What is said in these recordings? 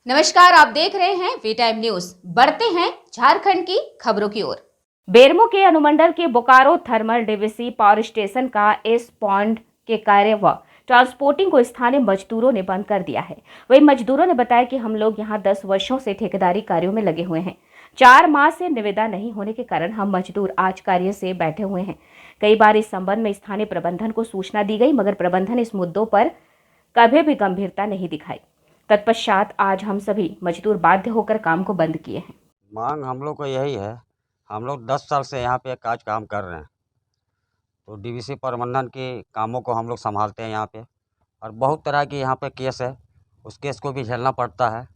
नमस्कार, आप देख रहे हैं वी टाइम न्यूज। बढ़ते हैं झारखंड की खबरों की ओर। बेरमो के अनुमंडल के Bokaro thermal DVC power station का एस पॉइंट के कार्य व ट्रांसपोर्टिंग को स्थानीय मजदूरों ने बंद कर दिया है। वही मजदूरों ने बताया कि हम लोग यहां 10 वर्षों से ठेकेदारी कार्यों में लगे हुए हैं। 4 माह से निविदा नहीं होने के कारण हम मजदूर आज कार्य से बैठे हुए हैं। कई बार इस संबंध में स्थानीय प्रबंधन को सूचना दी गई, मगर प्रबंधन इस मुद्दों पर कभी भी गंभीरता नहीं दिखाई। तत्पश्चात आज हम सभी मजदूर बाध्य होकर काम को बंद किए हैं। मांग हम लोग को यही है। हम लोग 10 साल से यहाँ पे काज काम कर रहे हैं, तो डीवीसी प्रबंधन के कामों को हम लोग संभालते हैं यहाँ पे। और बहुत तरह की यहाँ पे केस है, उस केस को भी झेलना पड़ता है।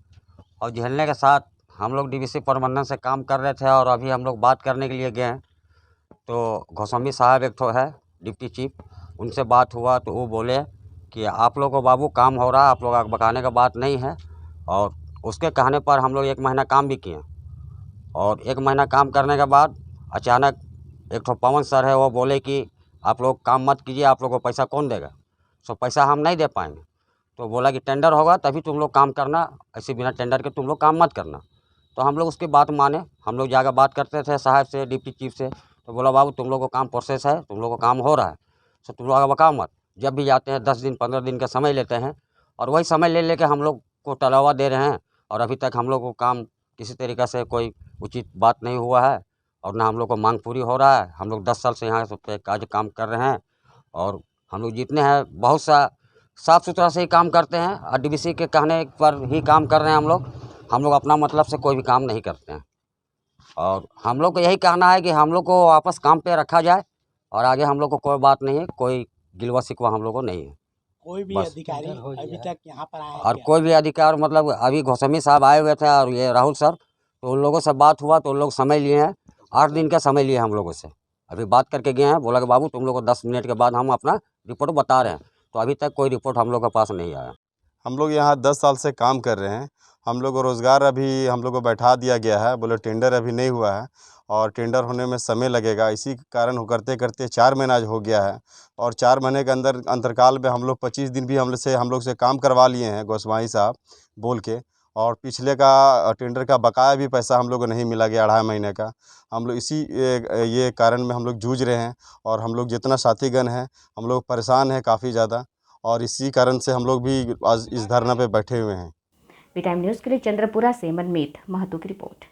और झेलने के साथ हम लोग डीवीसी प्रबंधन से काम कर रहे थे, और अभी हम लोग बात करने के लिए गए हैं तो गोस्वामी साहब एक ठो है डिप्टी चीफ, उनसे बात हुआ तो वो बोले कि आप लोग को बाबू काम हो रहा है, आप लोग बकाने का बात नहीं है। और उसके कहने पर हम लोग 1 महीना काम भी किए, और 1 महीना काम करने के बाद अचानक एक ठो पवन सर है, वो बोले कि आप लोग काम मत कीजिए, आप लोग को पैसा कौन देगा, सो पैसा हम नहीं दे पाएंगे। तो बोला कि टेंडर होगा तभी तुम लोग काम करना, ऐसे बिना टेंडर के तुम लोग काम मत करना। तो हम लोग उसकी बात माने, हम लोग जाकर बात करते थे साहब से, डिप्टी चीफ से। तो बोला बाबू तुम लोग को काम प्रोसेस है, तुम लोग को काम हो रहा है, सो तुम लोग आगे बकाओ मत। जब भी जाते हैं 10 दिन 15 दिन का समय लेते हैं, और वही समय ले लेके हम लोग को टलावा दे रहे हैं। और अभी तक हम लोग को काम किसी तरीक़े से कोई उचित बात नहीं हुआ है, और ना हम लोग को मांग पूरी हो रहा है। हम लोग 10 साल से यहाँ पे काज काम कर रहे हैं, और हम लोग जितने हैं बहुत सा साफ़ सुथरा से ही काम करते हैं, और डीवीसी के कहने पर ही काम कर रहे हैं हम लोग अपना मतलब से कोई भी काम नहीं करते हैं। और हम लोग को यही कहना है कि हम लोग को वापस काम पे रखा जाए, और आगे हम लोग को कोई बात नहीं है, कोई गिलवा शिकवा हम लोग को नहीं है। कोई भी अधिकारी अभी तक यहाँ पर आया है और क्या? कोई भी अधिकार मतलब अभी गोस्वामी साहब आए हुए थे और ये राहुल सर, तो उन लोगों से बात हुआ तो उन लोग समय लिए हैं, 8 दिन का समय लिए हम लोगों से। अभी बात करके गए हैं, बोला कि बाबू तुम लोग को 10 मिनट के बाद हम अपना रिपोर्ट बता रहे हैं। तो अभी तक कोई रिपोर्ट हम लोग के पास नहीं आया। हम लोग यहाँ 10 साल से काम कर रहे हैं। हम लोग को रोज़गार अभी हम लोग को बैठा दिया गया है, बोले टेंडर अभी नहीं हुआ है और टेंडर होने में समय लगेगा। इसी कारण हो करते करते 4 महीना आज हो गया है, और 4 महीने के अंदर अंतरकाल में हम लोग 25 दिन भी हम लोग से काम करवा लिए हैं गोस्वामी साहब बोल के। और पिछले का टेंडर का बकाया भी पैसा हम लोग को नहीं मिला गया 2.5 महीने का। हम लोग इसी ये कारण में हम लोग जूझ रहे हैं, और हम लोग जितना साथीगण हैं हम लोग परेशान हैं काफ़ी ज़्यादा, और इसी कारण से हम लोग भी आज इस धरना पे बैठे हुए हैं। वी टाइम न्यूज के लिए चंद्रपुरा से मनमीत महतो की रिपोर्ट।